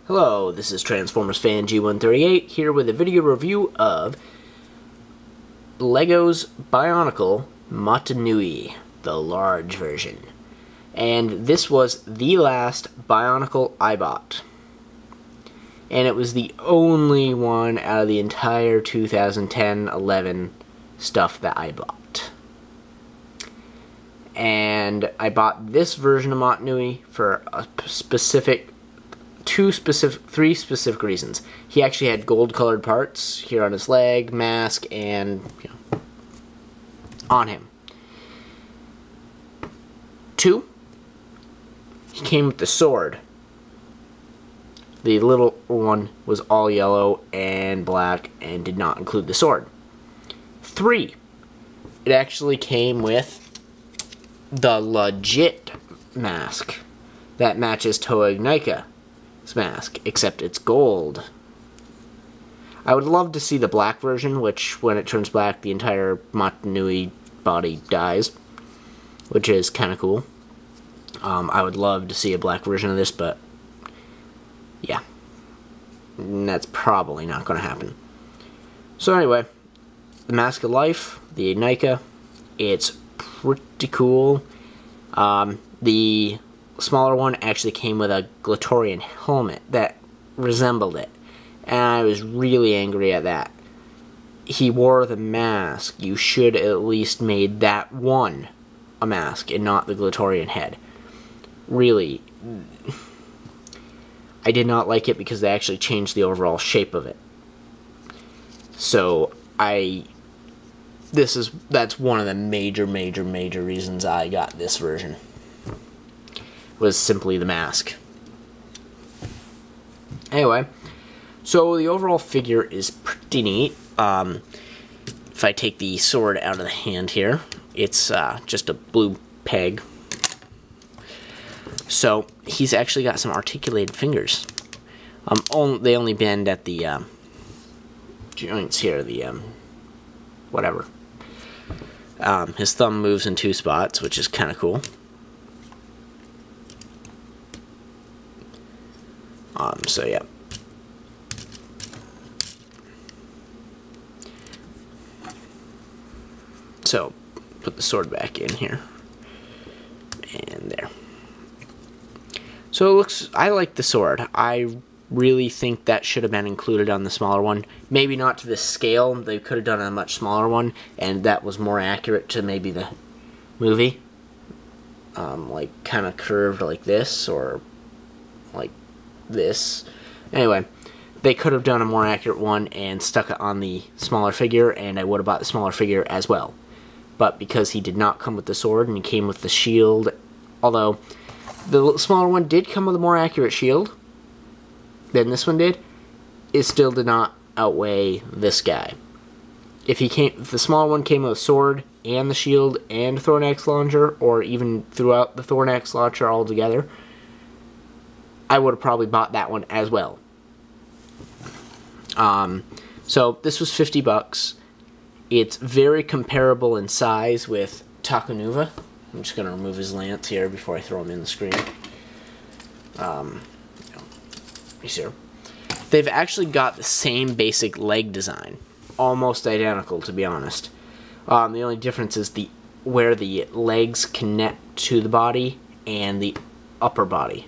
Hello, this is Transformers fan G138 here with a video review of LEGO's Bionicle Motunui, the large version. And this was the last Bionicle I bought. And it was the only one out of the entire 2010-11 stuff that I bought. And I bought this version of Motunui for a three specific reasons. He actually had gold-colored parts here on his leg, mask, and on him. 2, he came with the sword. The little one was all yellow and black and did not include the sword. 3, it actually came with the legit mask that matches Bionicle mask, except it's gold. I would love to see the black version, which when it turns black the entire Motunui body dies, which is kind of cool. I would love to see a black version of this, but yeah, that's probably not going to happen. So anyway, the Mask of Life, the Bionicle, it's pretty cool. The smaller one actually came with a Glatorian helmet that resembled it, and I was really angry at that. He wore the mask. You should at least made that one a mask and not the Glatorian head. Really, I did not like it because they actually changed the overall shape of it. So that's one of the major reasons I got this version. Was simply the mask. Anyway, so the overall figure is pretty neat. If I take the sword out of the hand here, it's just a blue peg. So he's actually got some articulated fingers. They only bend at the joints here, the whatever. His thumb moves in 2 spots, which is kind of cool. So yeah. So, put the sword back in here. And there. So it looks, I like the sword. I really think that should have been included on the smaller one. Maybe not to this scale. They could have done a much smaller one, and that was more accurate to maybe the movie. Like kind of curved like this, or like this. Anyway, they could have done a more accurate one and stuck it on the smaller figure, and I would have bought the smaller figure as well. But because he did not come with the sword and he came with the shield, although the smaller one did come with a more accurate shield than this one did, it still did not outweigh this guy. If the smaller one came with a sword and the shield and Thornax launcher, or even throughout the Thornax launcher altogether, I would have probably bought that one as well. So this was $50. It's very comparable in size with Takunuva. I'm just going to remove his lance here before I throw him in the screen. You see, they've actually got the same basic leg design, almost identical, to be honest. The only difference is where the legs connect to the body and the upper body.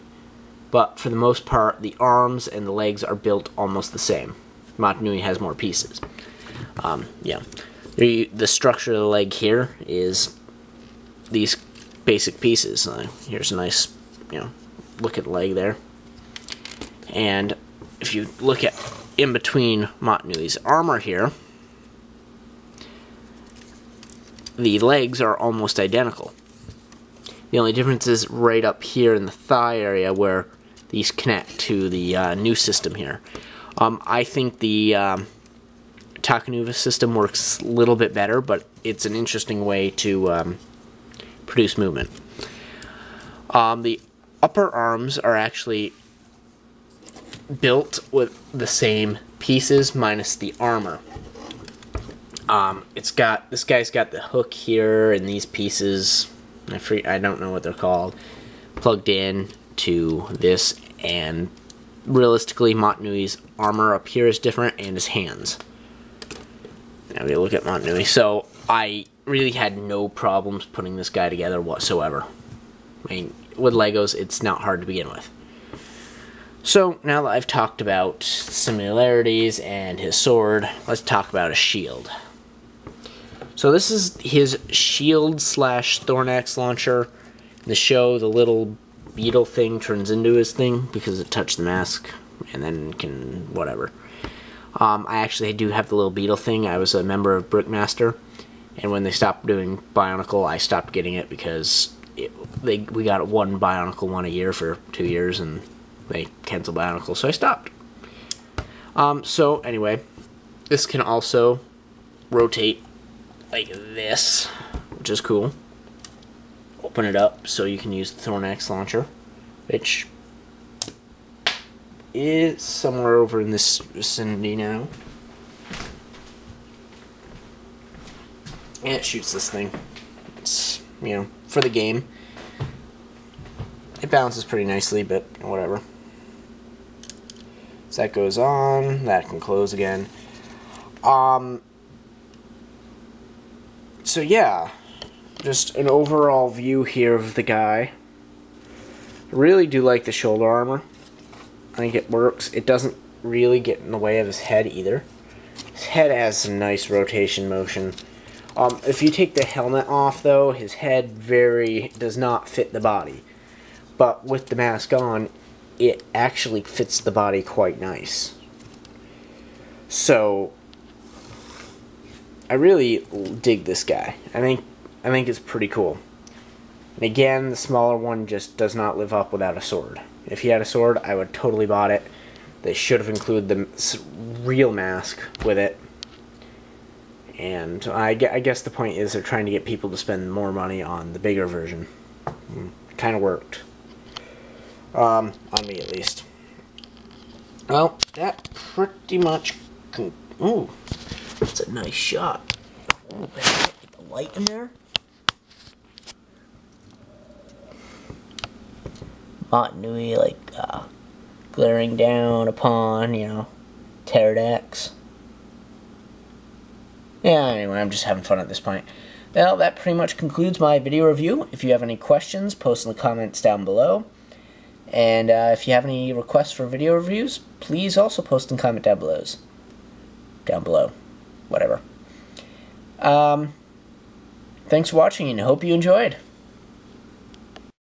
But for the most part, the arms and the legs are built almost the same. Motunui has more pieces. Yeah. The structure of the leg here is these basic pieces. Here's a nice, look at the leg there. And if you look at in between Motunui's armor here, the legs are almost identical. The only difference is right up here in the thigh area where these connect to the new system here. I think the Takunuva system works a little bit better, but it's an interesting way to produce movement. The upper arms are actually built with the same pieces minus the armor. This guy's got the hook here and these pieces, I don't know what they're called, plugged in to this, and realistically, Montanui's armor up here is different, and his hands. Now we look at Montanui. So I really had no problems putting this guy together whatsoever. I mean, with Legos, it's not hard to begin with. So now that I've talked about similarities and his sword, let's talk about his shield. So this is his shield slash Thornax launcher. In the show, the little beetle thing turns into his thing because it touched the mask and then can whatever. I actually do have the little beetle thing. I was a member of Brickmaster, and when they stopped doing Bionicle, I stopped getting it because we got one Bionicle one a year for 2 years, and they canceled Bionicle, so I stopped. So anyway, this can also rotate like this, which is cool. Open it up so you can use the Thornax launcher, which is somewhere over in this vicinity now. And it shoots this thing. It's, you know, for the game. It bounces pretty nicely, but whatever. So that goes on. That can close again. So yeah, just an overall view here of the guy. I really do like the shoulder armor. I think it works. It doesn't really get in the way of his head either. His head has some nice rotation motion. If you take the helmet off, though, his head does not fit the body. But with the mask on, it actually fits the body quite nice. So I really dig this guy. I think it's pretty cool. And again, the smaller one just does not live up without a sword. If he had a sword, I would totally bought it. They should have included the real mask with it. And I guess the point is they're trying to get people to spend more money on the bigger version. Kind of worked. On me, at least. Well, that pretty much... Ooh, that's a nice shot. Ooh, get the light in there. Montanui, like, glaring down upon, you know, pterodactyls. Yeah, anyway, I'm just having fun at this point. Well, that pretty much concludes my video review. If you have any questions, post in the comments down below. And if you have any requests for video reviews, please also post and comment down below. Whatever. Thanks for watching, and I hope you enjoyed.